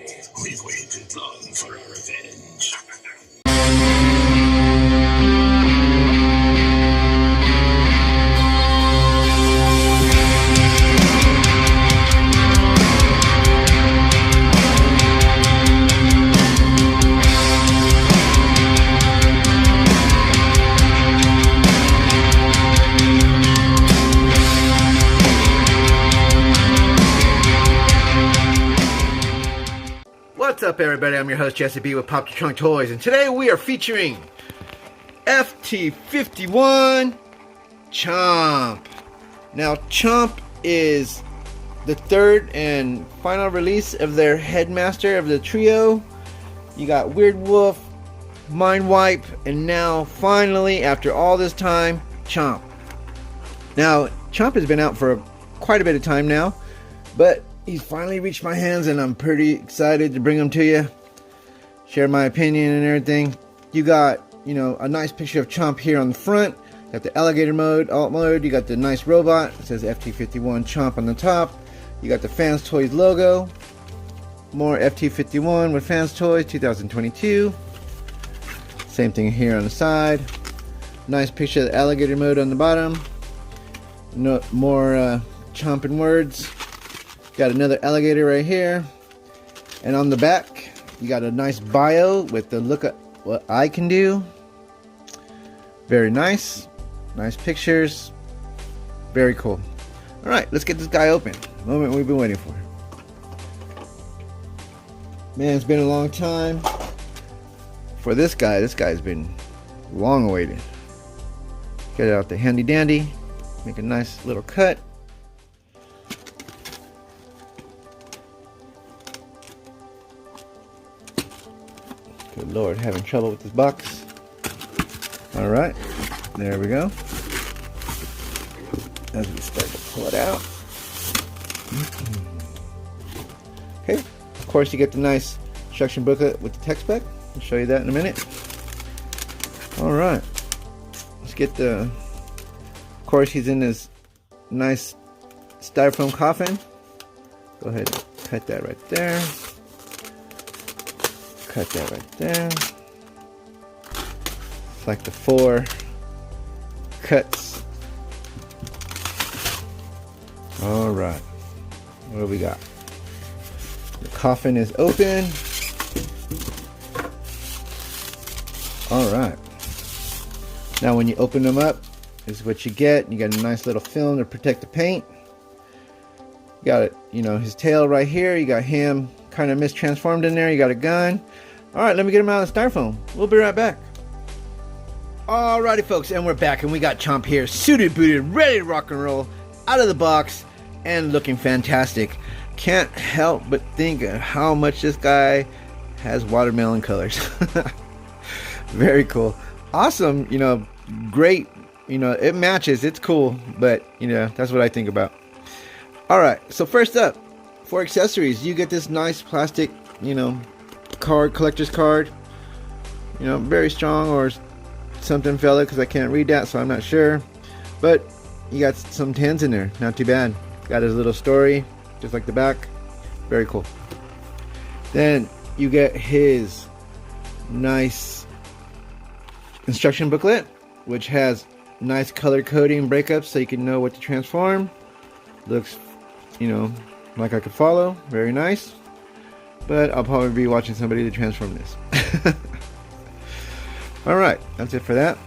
We've waited long for our revenge. What's up, everybody? I'm your host Jesse B with Pop the Trunk Toys, and today we are featuring FT-51 Chomp. Now, Chomp is the third and final release of their Headmaster of the trio. You got Weird Wolf, Mind Wipe, and now finally, after all this time, Chomp. Now, Chomp has been out for quite a bit of time now, but he's finally reached my hands, and I'm pretty excited to bring him to you. Share my opinion and everything. You got, a nice picture of Chomp here on the front. Got the alligator mode, alt mode. You got the nice robot. It says FT-51 Chomp on the top. You got the Fanstoys logo. More FT-51 with Fanstoys 2022. Same thing here on the side. Nice picture of the alligator mode on the bottom. More chomping words. Got another alligator right here, and on the back you got a nice bio with the look at what I can do. Very nice pictures, very cool. All right, let's get this guy open. The moment we've been waiting for. Man, it's been a long time for this guy. This guy's been long awaited. Get out the handy dandy, make a nice little cut. Good Lord, having trouble with this box. Alright, there we go. As we start to pull it out. Okay, of course you get the nice instruction booklet with the tech spec. I'll show you that in a minute. Alright, let's get the... Of course he's in this nice styrofoam coffin. Go ahead and cut that right there. Cut that right there. It's like the 4 cuts. Alright. What do we got? The coffin is open. Alright. Now when you open them up, this is what you get. You got a nice little film to protect the paint. You got it, his tail right here. You got him kind of mistransformed in there. You got a gun. Alright, let me get him out of the styrofoam. We'll be right back. Alrighty folks, and we're back, and we got Chomp here, suited, booted, ready to rock and roll, out of the box, and looking fantastic. Can't help but think of how much this guy has watermelon colors. Very cool. Awesome, great, it matches, it's cool, but, that's what I think about. Alright, so first up, for accessories, you get this nice plastic, collector's card. Very strong, or something fella, because I can't read that, so I'm not sure. But you got some tins in there, not too bad. Got his little story, just like the back. Very cool. Then you get his nice instruction booklet, which has nice color coding breakups so you can know what to transform. Looks, like I could follow. Very nice. But I'll probably be watching somebody to transform this. Alright, that's it for that.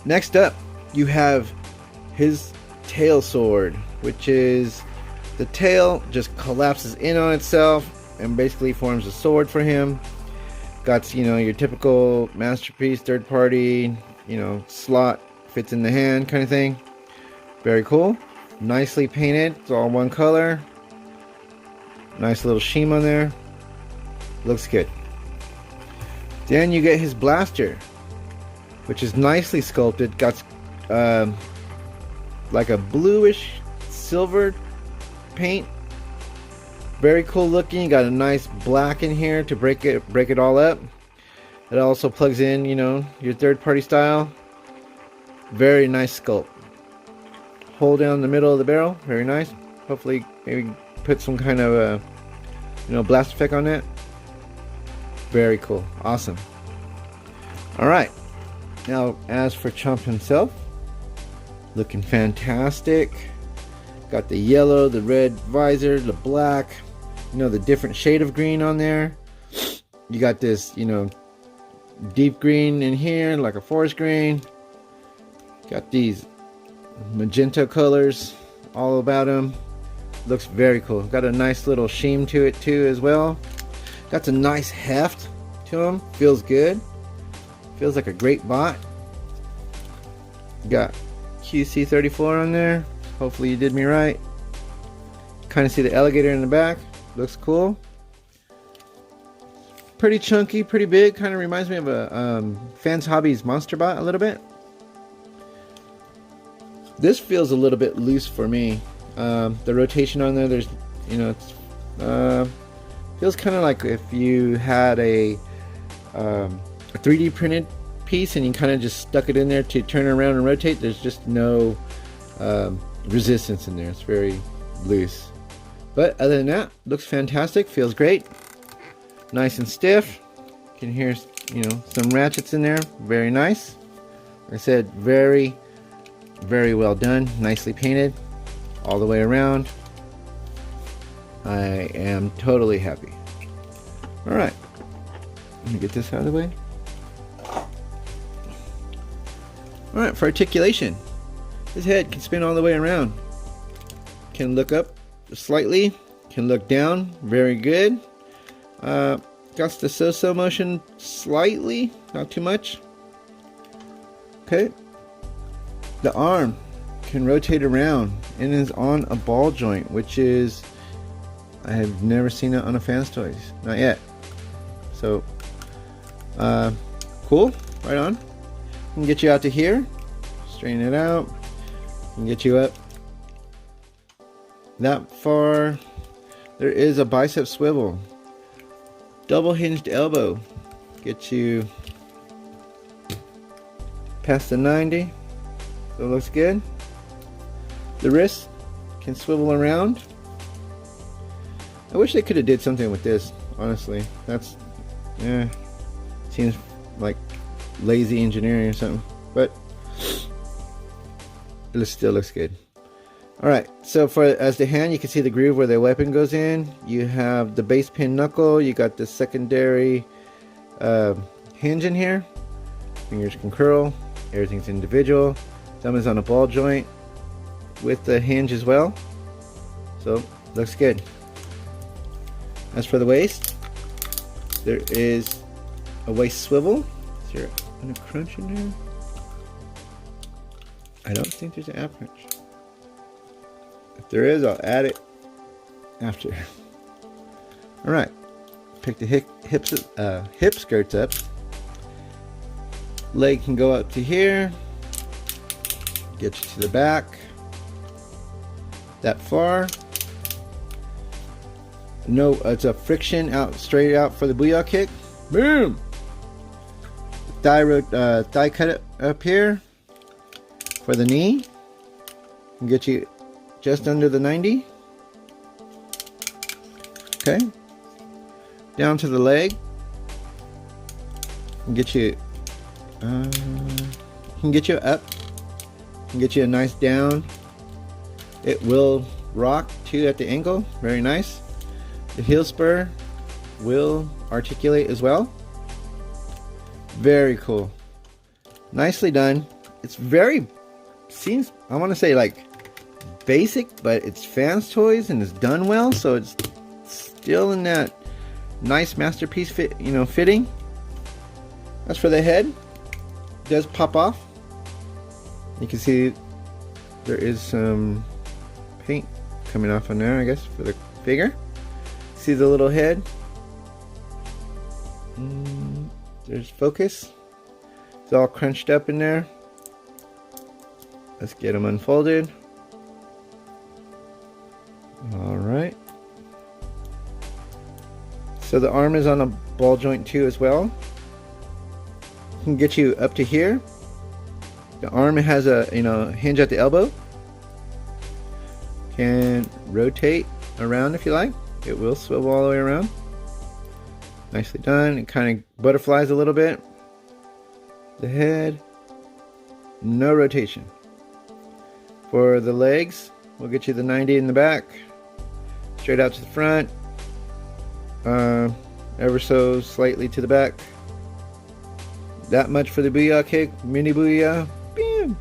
Next up, you have his tail sword, which is the tail just collapses in on itself and basically forms a sword for him. Got, your typical masterpiece, third party, slot, fits in the hand kind of thing. Very cool. Nicely painted. It's all one color. Nice little sheen on there. Looks good. Then you get his blaster, which is nicely sculpted. Got like a bluish silver paint. Very cool looking. Got a nice black in here to break it all up. It also plugs in, your third party style. Very nice sculpt. Hole down the middle of the barrel. Very nice. Hopefully maybe put some kind of blast effect on that. Very cool. Awesome. Alright. Now, as for Chomp himself, looking fantastic. Got the yellow, the red visor, the black, you know, the different shade of green on there. You got this, you know, deep green in here, like a forest green. Got these magenta colors all about him. Looks very cool. Got a nice little sheen to it too as well. Got a nice heft to him. Feels good. Feels like a great bot. Got QC34 on there. Hopefully you did me right. Kind of see the alligator in the back. Looks cool. Pretty chunky, pretty big. Kind of reminds me of a Fans Hobbies monster bot a little bit. This feels a little bit loose for me. The rotation on there, there's, you know, it's feels kind of like if you had a 3D printed piece and you kind of just stuck it in there to turn it around and rotate. There's just no resistance in there. It's very loose. But other than that, looks fantastic. Feels great. Nice and stiff. You can hear, you know, some ratchets in there. Very nice. Like I said, very, very well done. Nicely painted all the way around. I am totally happy. Alright, let me get this out of the way. Alright, for articulation, his head can spin all the way around. Can look up slightly, can look down, very good. Got the so-so motion slightly, not too much. Okay, the arm can rotate around and is on a ball joint, which is, I have never seen it on a Fanstoys, not yet. So, cool, right on. Can get you out to here, straighten it out, can get you up that far. There is a bicep swivel, double hinged elbow, get you past the 90, so it looks good. The wrist can swivel around. I wish they could have did something with this, honestly. That's, seems like lazy engineering or something, but it still looks good. Alright, so for as the hand, you can see the groove where the weapon goes in. You have the base pin knuckle, you got the secondary hinge in here. Fingers can curl, everything's individual. Thumb is on a ball joint with the hinge as well, so looks good. As for the waist, there is a waist swivel. Is there a crunch in there? I don't think there's an ab crunch. If there is, I'll add it after. Alright, pick the hip skirts up. Leg can go up to here. Get you to the back. That far. No, it's a friction out, straight out for the booyah kick. Boom! Thigh cut up here for the knee. Can get you just under the 90. Okay. Down to the leg. Can get you. Can get you up. Can get you a nice down. It will rock too at the ankle. Very nice. The heel spur will articulate as well. Very cool. Nicely done. It's very, seems, I want to say like basic, but it's Fanstoys and it's done well, so it's still in that nice masterpiece fit, you know, fitting. As for the head, it does pop off. You can see there is some paint coming off on there, I guess, for the figure. See the little head? There's focus. It's all crunched up in there. Let's get them unfolded. Alright. So the arm is on a ball joint too as well. Can get you up to here. The arm has a, you know, hinge at the elbow. Can rotate around if you like. It will swivel all the way around. Nicely done. It kind of butterflies a little bit. The head, no rotation. For the legs, we'll get you the 90 in the back, straight out to the front, ever so slightly to the back. That much for the booyah kick, mini booyah. Bam!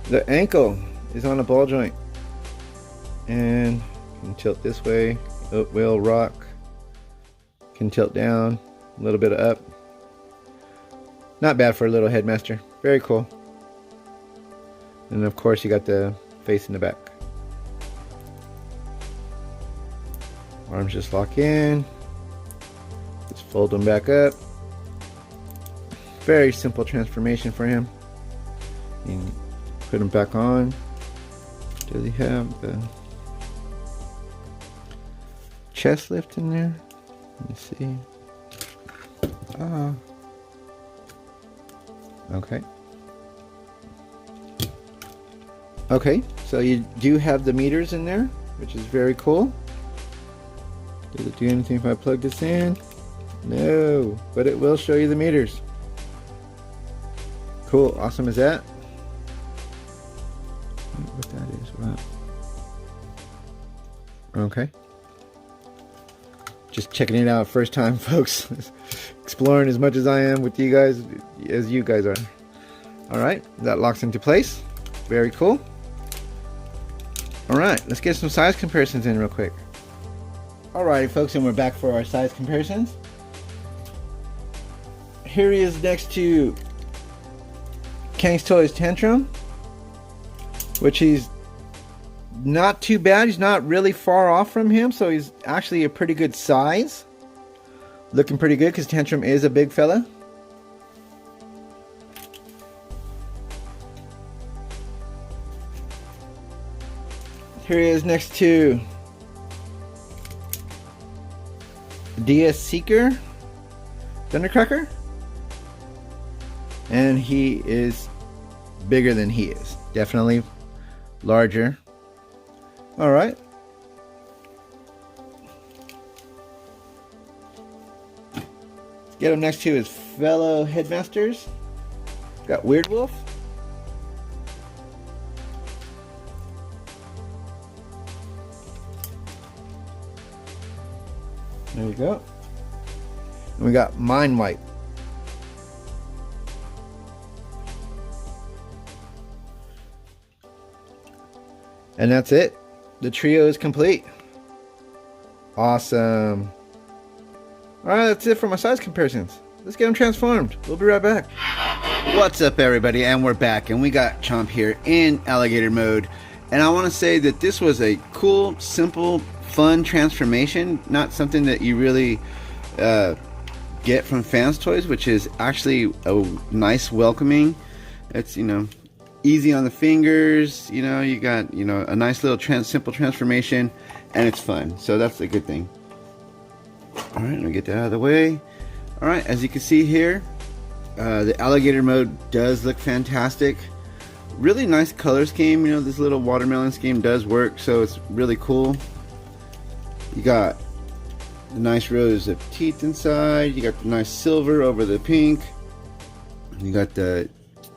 The ankle is on a ball joint, and can tilt this way. It will rock. Can tilt down, a little bit up. Not bad for a little Headmaster. Very cool. And of course you got the face in the back. Arms just lock in. Just fold them back up. Very simple transformation for him. You can put him back on. Does he have the chest lift in there? Let me see. Okay. Okay, so you do have the meters in there, which is very cool. Does it do anything if I plug this in? No, but it will show you the meters. Cool, awesome as that. What that is, wow. Okay. Just checking it out first time, folks. Exploring as much as I am with you guys as you guys are. Alright, that locks into place. Very cool. Alright, let's get some size comparisons in real quick. Alrighty folks, and we're back for our size comparisons. Here he is next to Fanstoys Tantrum, which he's not too bad. He's not really far off from him, so he's actually a pretty good size. Looking pretty good because Tantrum is a big fella. Here he is next to DS Seeker Thundercracker, and he is bigger than he is. Definitely larger. Alright. Let's get him next to his fellow Headmasters. Got Weird Wolf. There you go. And we got Mind Wipe. And that's it. The trio is complete. Awesome. Alright, that's it for my size comparisons. Let's get them transformed. We'll be right back. What's up, everybody? And we're back. And we got Chomp here in alligator mode. And I want to say that this was a cool, simple, fun transformation. Not something that you really get from Fanstoys, which is actually a nice welcoming. It's, you know, easy on the fingers. You know, you got, you know, a nice little simple transformation, and it's fun. So that's a good thing. All right, let me get that out of the way. All right, as you can see here, the alligator mode does look fantastic. Really nice color scheme. You know, this little watermelon scheme does work, so it's really cool. You got the nice rows of teeth inside. You got the nice silver over the pink. You got the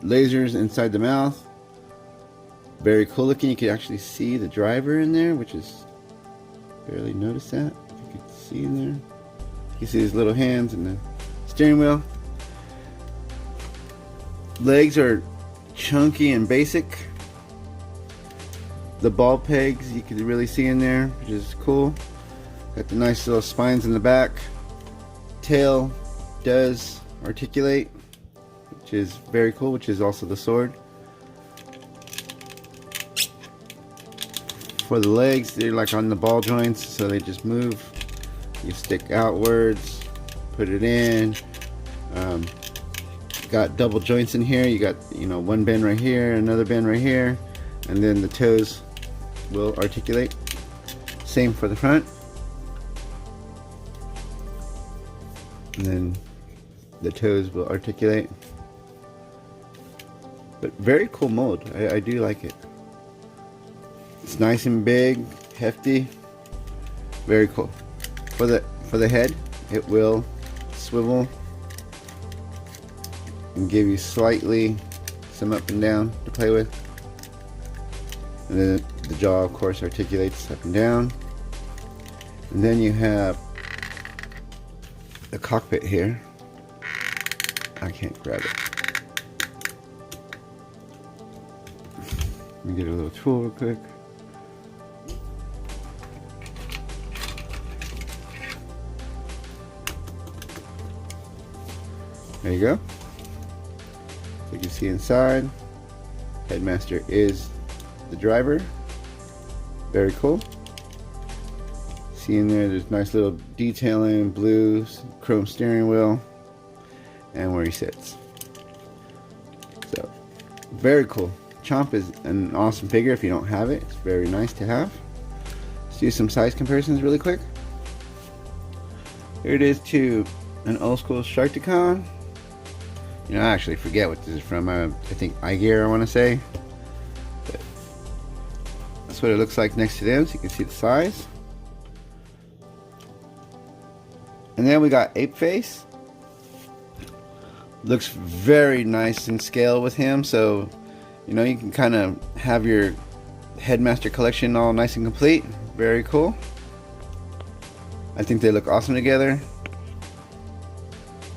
lasers inside the mouth. Very cool looking. You can actually see the driver in there, which is barely noticed that. If you can see in there, you can see his little hands and the steering wheel. Legs are chunky and basic. The ball pegs you can really see in there, which is cool. Got the nice little spines in the back. Tail does articulate, which is very cool, which is also the sword. For the legs, they're like on the ball joints, so they just move. You stick outwards, put it in. Got double joints in here. You got, you know, one bend right here, another bend right here, and then the toes will articulate. Same for the front. And then the toes will articulate. But very cool mold. I do like it. It's nice and big, hefty. Very cool. For the head, it will swivel and give you slightly some up and down to play with. And then the jaw, of course, articulates up and down. And then you have the cockpit here. I can't grab it. Let me get a little tool real quick. There you go. So you can see inside, Headmaster is the driver. Very cool. See in there's nice little detailing, blue chrome steering wheel, and where he sits. So very cool. Chomp is an awesome figure. If you don't have it, it's very nice to have. Let's do some size comparisons really quick. Here it is to an old school Sharkticon. You know, I actually forget what this is from. I think iGear, I want to say. But that's what it looks like next to them, so you can see the size. And then we got Ape Face. Looks very nice in scale with him, so you know you can kind of have your Headmaster collection all nice and complete. Very cool. I think they look awesome together.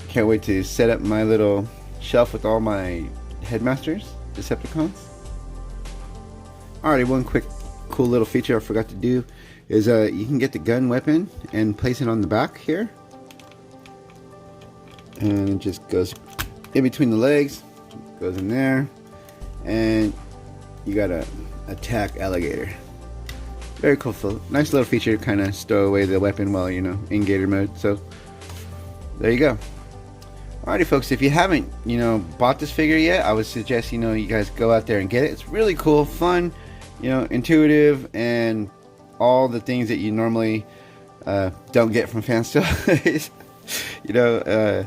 Can't wait to set up my little shelf with all my Headmasters, Decepticons. Alrighty, one quick cool little feature I forgot to do is you can get the gun weapon and place it on the back here. And it just goes in between the legs, goes in there, and you got a attack alligator. Very cool, nice little feature to kind of stow away the weapon while, you know, in gator mode. So there you go. Alrighty folks, if you haven't, you know, bought this figure yet, I would suggest, you know, you guys go out there and get it. It's really cool, fun, you know, intuitive, and all the things that you normally don't get from Fanstoys. You know,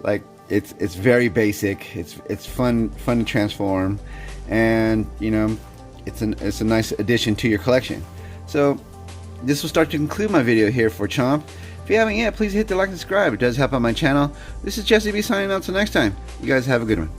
like it's very basic. It's fun to transform, and you know, it's a nice addition to your collection. So this will start to conclude my video here for Chomp. If you haven't yet, please hit the like and subscribe. It does help out my channel. This is Jesse B signing out till next time. You guys have a good one.